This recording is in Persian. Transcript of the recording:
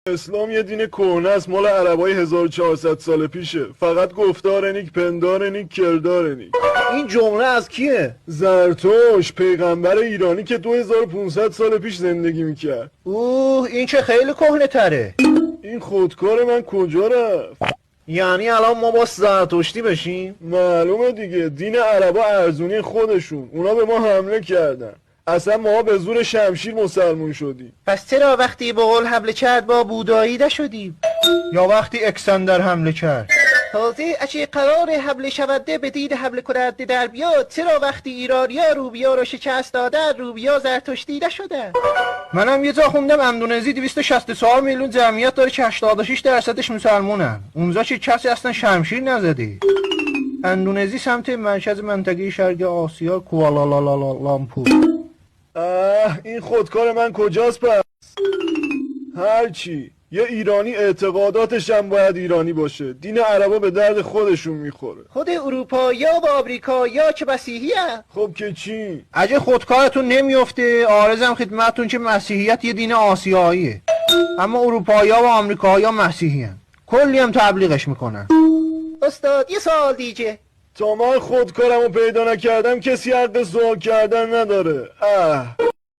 اسلام یه دین کهنه است، مال عربای 1400 سال پیشه. فقط گفتار نیک، پندار نیک، کردار نیک. این جمله از کیه؟ زرتوش، پیغمبر ایرانی که 2500 سال پیش زندگی میکرد. این که خیلی کهنه تره. این خودکار من کجا رفت؟ یعنی الان ما با زرتشتی بشیم؟ معلومه دیگه، دین عربا ارزونی خودشون، اونا به ما حمله کردن. اصلا ما به زور شمشیر مسلمون شدیم. پس چرا وقتی به قول حمله کرد با بودایی نشدیم؟ یا وقتی اکساندر حمله کرد؟ تازه اگه قرار حمله شونده به دین حمله کننده در بیاد، چرا وقتی ایرانیا روبیا رو شکست دادن روبیا زرتشتی نشدن؟ منم یه جا خوندم اندونزی 264 میلیون جمعیت داره که 86% مسلمونن. اونجا که کسی اصلا شمشیر نزده. اندونزی سمت مرکز منطقه شرق آسیا، کوالالالامپور. این خودکار من کجاست پس؟ هرچی، یه ایرانی اعتقاداتش هم باید ایرانی باشه. دین عربا به درد خودشون میخوره. خود اروپایی‌ها و آمریکایی‌ها که مسیحی هست. خب که چی؟ اگه خودکارتون نمیفته، عارضم خدمتتون که مسیحیت یه دین آسیاییه. اما اروپایی‌ها و آمریکایی‌ها مسیحی هستن. کلی هم تبلیغش میکنن. استاد یه سوال دیگه. تا من خودکارمو پیدا نکردم کسی حق سوال کردن نداره.